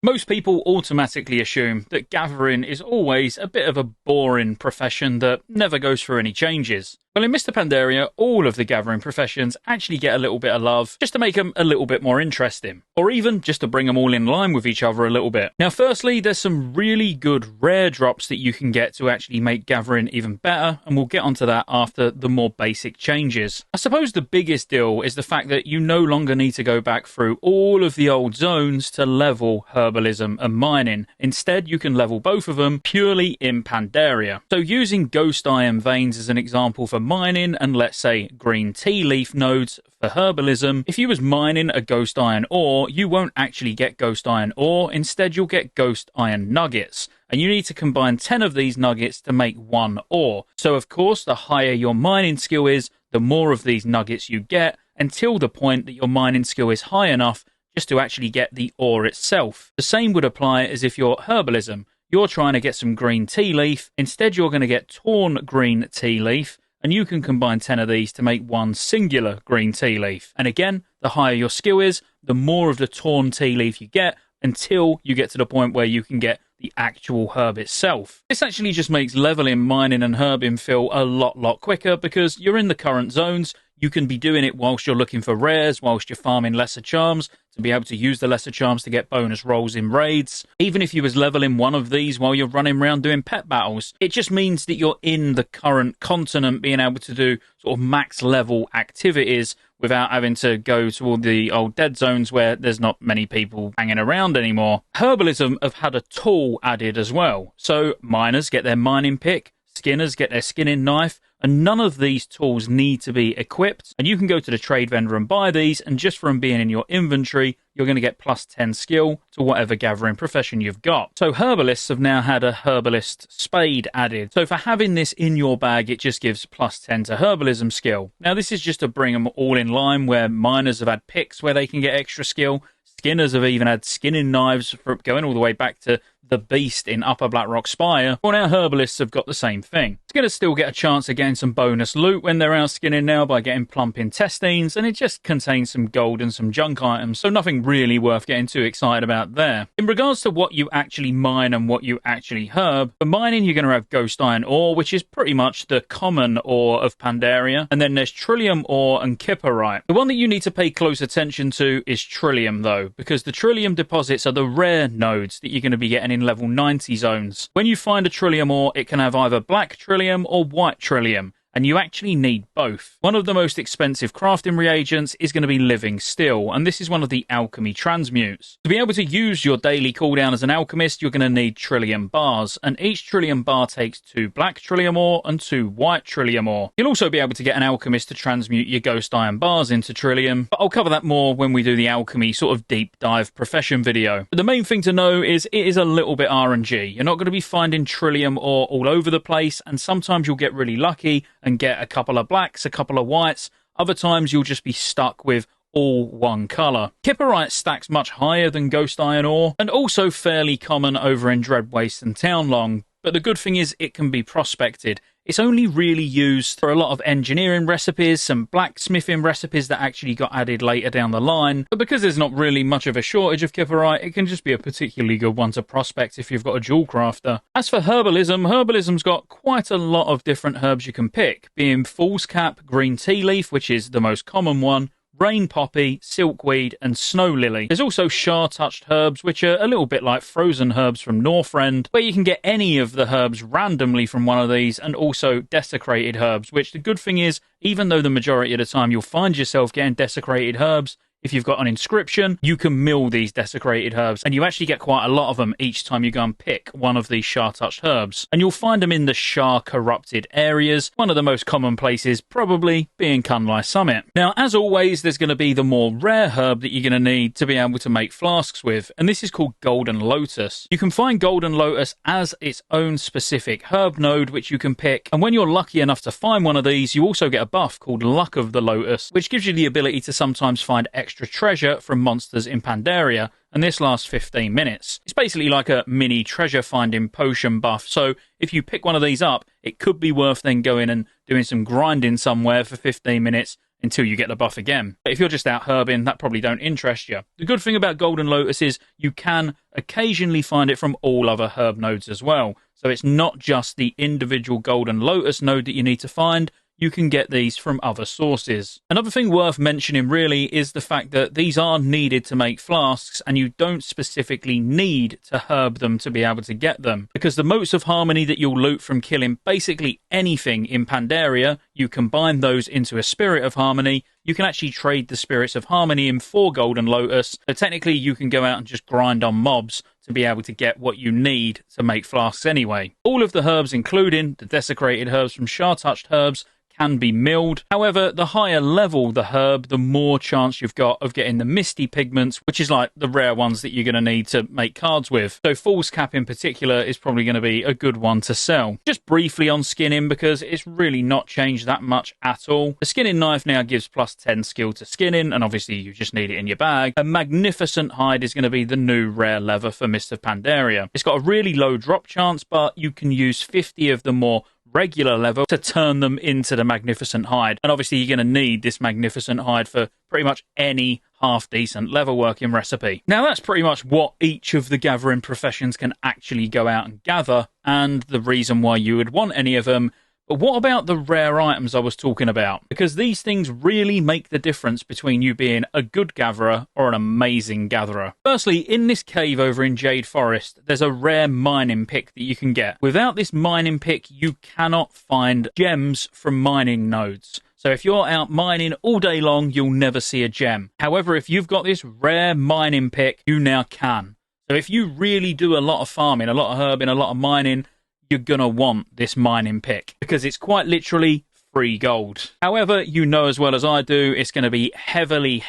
Most people automatically assume that gathering is always a bit of a boring profession that never goes through any changes. Well, in Mr. Pandaria, all of the gathering professions actually get a little bit of love just to make them a little bit more interesting, or even just to bring them all in line with each other a little bit. Now, firstly, there's some really good rare drops that you can get to actually make gathering even better, and we'll get onto that after the more basic changes. I suppose the biggest deal is the fact that you no longer need to go back through all of the old zones to level herbalism and mining. Instead, you can level both of them purely in Pandaria. So using ghost iron veins as an example for mining, and let's say green tea leaf nodes for herbalism, if you was mining a ghost iron ore, you won't actually get ghost iron ore. Instead, you'll get ghost iron nuggets. And you need to combine 10 of these nuggets to make one ore. So of course, the higher your mining skill is, the more of these nuggets you get, until the point that your mining skill is high enough just to actually get the ore itself. The same would apply as if you're herbalism. You're trying to get some green tea leaf. Instead, you're going to get torn green tea leaf, and you can combine 10 of these to make one singular green tea leaf. And again, the higher your skill is, the more of the torn tea leaf you get, until you get to the point where you can get the actual herb itself. This actually just makes leveling, mining and herbing feel a lot quicker, because you're in the current zones. You can be doing it whilst you're looking for rares, whilst you're farming lesser charms, to be able to use the lesser charms to get bonus rolls in raids. Even if you was leveling one of these while you're running around doing pet battles, it just means that you're in the current continent, being able to do sort of max level activities without having to go to all the old dead zones where there's not many people hanging around anymore. Herbalism have had a tool added as well. So miners get their mining pick, skinners get their skinning knife, and none of these tools need to be equipped. And you can go to the trade vendor and buy these, and just from being in your inventory, you're going to get plus 10 skill to whatever gathering profession you've got. So herbalists have now had a herbalist spade added. So for having this in your bag, it just gives plus 10 to herbalism skill. Now this is just to bring them all in line, where miners have had picks where they can get extra skill. Skinners have even had skinning knives, for going all the way back to the Beast in Upper Blackrock Spire. Well, now herbalists have got the same thing. It's going to still get a chance of getting some bonus loot when they're out skinning now by getting plump intestines, and it just contains some gold and some junk items, so nothing really worth getting too excited about there. In regards to what you actually mine and what you actually herb, for mining you're going to have ghost iron ore, which is pretty much the common ore of Pandaria, and then there's trillium ore and kipperite. The one that you need to pay close attention to is trillium though, because the trillium deposits are the rare nodes that you're going to be getting in level 90 zones. When you find a trillium ore, it can have either black trillium or white trillium, and you actually need both. One of the most expensive crafting reagents is going to be living steel, and this is one of the alchemy transmutes. To be able to use your daily cooldown as an alchemist, you're going to need trillium bars, and each trillium bar takes 2 black trillium ore and 2 white trillium ore. You'll also be able to get an alchemist to transmute your ghost iron bars into trillium, but I'll cover that more when we do the alchemy sort of deep dive profession video. But the main thing to know is it is a little bit RNG. You're not going to be finding trillium ore all over the place, and sometimes you'll get really lucky and get a couple of blacks, a couple of whites. Other times you'll just be stuck with all one colour. Kipperite stacks much higher than ghost iron ore, and also fairly common over in Dread Waste and Townlong. But the good thing is it can be prospected. It's only really used for a lot of engineering recipes, some blacksmithing recipes that actually got added later down the line. But because there's not really much of a shortage of kipperite, it can just be a particularly good one to prospect if you've got a jewel crafter. As for herbalism, herbalism's got quite a lot of different herbs you can pick, being foolscap, green tea leaf, which is the most common one, rain poppy, silkweed and snow lily. There's also char-touched herbs, which are a little bit like frozen herbs from Northrend, where you can get any of the herbs randomly from one of these, and also desecrated herbs, which the good thing is, even though the majority of the time you'll find yourself getting desecrated herbs, if you've got an inscription, you can mill these desecrated herbs, and you actually get quite a lot of them each time you go and pick one of these char-touched herbs. And you'll find them in the char-corrupted areas, one of the most common places probably being Kunlai Summit. Now, as always, there's going to be the more rare herb that you're going to need to be able to make flasks with, and this is called Golden Lotus. You can find Golden Lotus as its own specific herb node, which you can pick, and when you're lucky enough to find one of these, you also get a buff called Luck of the Lotus, which gives you the ability to sometimes find extra treasure from monsters in Pandaria, and this lasts 15 minutes. It's basically like a mini treasure finding potion buff, so if you pick one of these up, it could be worth then going and doing some grinding somewhere for 15 minutes until you get the buff again. But if you're just out herbing, that probably don't interest you. The good thing about Golden Lotus is you can occasionally find it from all other herb nodes as well. So it's not just the individual Golden Lotus node that you need to find. You can get these from other sources. Another thing worth mentioning really is the fact that these are needed to make flasks, and you don't specifically need to herb them to be able to get them, because the motes of harmony that you'll loot from killing basically anything in Pandaria, you combine those into a spirit of harmony. You can actually trade the spirits of harmony in for Golden Lotus, so technically you can go out and just grind on mobs to be able to get what you need to make flasks anyway. All of the herbs, including the desecrated herbs from Shar-Touched Herbs, can be milled. However, the higher level the herb, the more chance you've got of getting the misty pigments, which is like the rare ones that you're going to need to make cards with. So Fool's Cap in particular is probably going to be a good one to sell. Just briefly on skinning, because it's really not changed that much at all. The skinning knife now gives plus 10 skill to skinning, and obviously you just need it in your bag. A magnificent hide is going to be the new rare leather for Mist of Pandaria. It's got a really low drop chance, but you can use 50 of the more regular level to turn them into the magnificent hide, and obviously you're going to need this magnificent hide for pretty much any half decent level working recipe. Now that's pretty much what each of the gathering professions can actually go out and gather, and the reason why you would want any of them. But what about the rare items I was talking about? Because these things really make the difference between you being a good gatherer or an amazing gatherer. Firstly, in this cave over in Jade Forest, there's a rare mining pick that you can get. Without this mining pick, you cannot find gems from mining nodes. So if you're out mining all day long, you'll never see a gem. However, if you've got this rare mining pick, you now can. So if you really do a lot of farming, a lot of herbing, a lot of mining, you're going to want this mining pick, because it's quite literally free gold. However, you know as well as I do, it's going to be heavily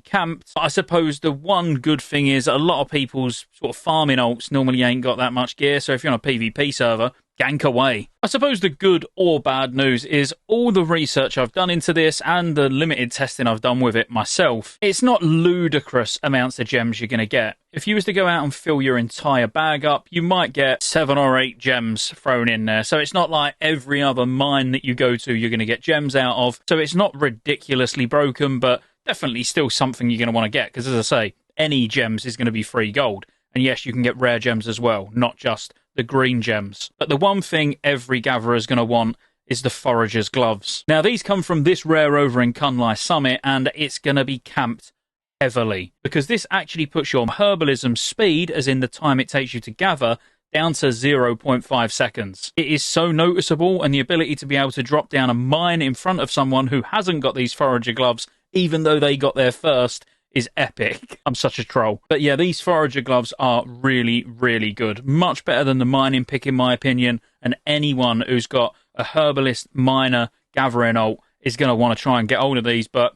camped. I suppose the one good thing is a lot of people's sort of farming alts normally ain't got that much gear, so if you're on a PvP server, gank away. I suppose the good or bad news is all the research I've done into this and the limited testing I've done with it myself, it's not ludicrous amounts of gems you're going to get. If you was to go out and fill your entire bag up, you might get 7 or 8 gems thrown in there. So it's not like every other mine that you go to you're going to get gems out of. So it's not ridiculously broken, but definitely still something you're going to want to get, because as I say, any gems is going to be free gold. And yes, you can get rare gems as well, not just the green gems. But the one thing every gatherer is going to want is the Forager's Gloves. Now, these come from this rare over in Kunlai Summit, and it's going to be camped heavily, because this actually puts your herbalism speed, as in the time it takes you to gather, down to 0.5 seconds. It is so noticeable, and the ability to be able to drop down a mine in front of someone who hasn't got these Forager Gloves, even though they got there first, is epic. I'm such a troll. But yeah, these Forager Gloves are really good. Much better than the mining pick in my opinion, and anyone who's got a herbalist, miner, gathering alt is going to want to try and get hold of these, but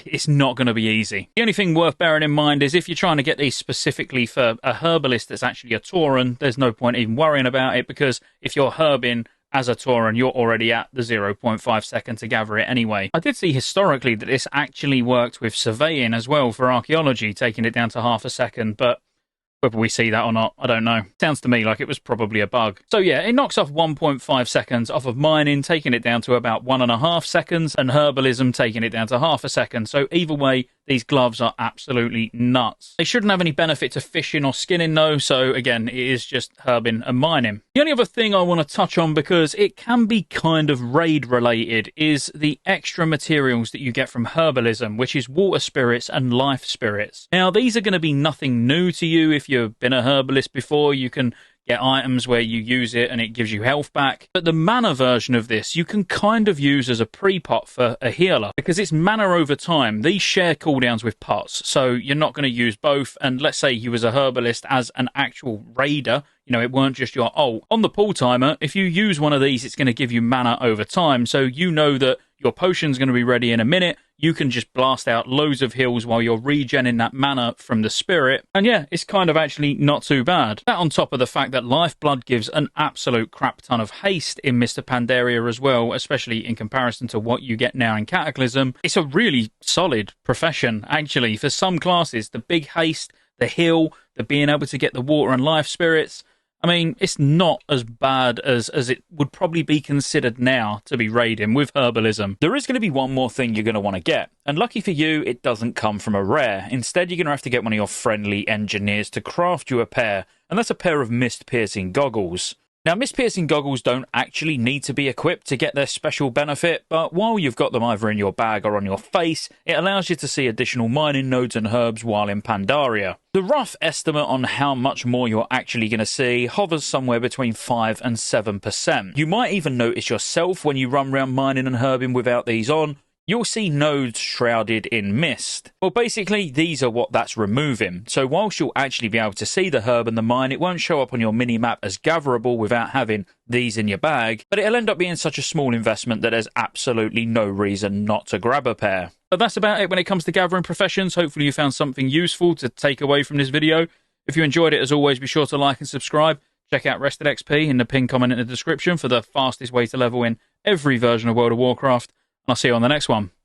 it's not going to be easy. The only thing worth bearing in mind is if you're trying to get these specifically for a herbalist that's actually a Tauren, there's no point even worrying about it, because if you're herbing as a Tauren, you're already at the 0.5 second to gather it anyway. I did see historically that this actually worked with surveying as well for archaeology, taking it down to half a second, but whether we see that or not, I don't know. Sounds to me like it was probably a bug. So yeah, it knocks off 1.5 seconds off of mining, taking it down to about 1.5 seconds, and herbalism taking it down to half a second. So either way, these gloves are absolutely nuts. They shouldn't have any benefit to fishing or skinning though, so again, it is just herbing and mining. The only other thing I want to touch on, because it can be kind of raid related, is the extra materials that you get from herbalism, which is water spirits and life spirits. Now, these are going to be nothing new to you. If you've been a herbalist before, you can get items where you use it and it gives you health back. But the mana version of this, you can kind of use as a pre-pot for a healer, because it's mana over time. These share cooldowns with pots, so you're not going to use both. And let's say you was a herbalist as an actual raider, you know, it weren't just your ult. On the pull timer, if you use one of these, it's going to give you mana over time, so you know that your potion's going to be ready in a minute. You can just blast out loads of heals while you're regenning that mana from the spirit. And yeah, it's kind of actually not too bad. That on top of the fact that Lifeblood gives an absolute crap ton of haste in Mr. Pandaria as well, especially in comparison to what you get now in Cataclysm. It's a really solid profession, actually. For some classes, the big haste, the heal, the being able to get the water and life spirits, I mean, it's not as bad as it would probably be considered now to be raiding with herbalism. There is going to be one more thing you're going to want to get, and lucky for you, it doesn't come from a rare. Instead, you're going to have to get one of your friendly engineers to craft you a pair, and that's a pair of mist-piercing goggles. Now, mist-piercing goggles don't actually need to be equipped to get their special benefit, but while you've got them either in your bag or on your face, it allows you to see additional mining nodes and herbs while in Pandaria. The rough estimate on how much more you're actually going to see hovers somewhere between 5 and 7%. You might even notice yourself when you run around mining and herbing without these on, you'll see nodes shrouded in mist. Well, basically, these are what that's removing. So whilst you'll actually be able to see the herb and the mine, it won't show up on your mini-map as gatherable without having these in your bag, but it'll end up being such a small investment that there's absolutely no reason not to grab a pair. But that's about it when it comes to gathering professions. Hopefully you found something useful to take away from this video. If you enjoyed it, as always, be sure to like and subscribe. Check out Rested XP in the pinned comment in the description for the fastest way to level in every version of World of Warcraft. I'll see you on the next one.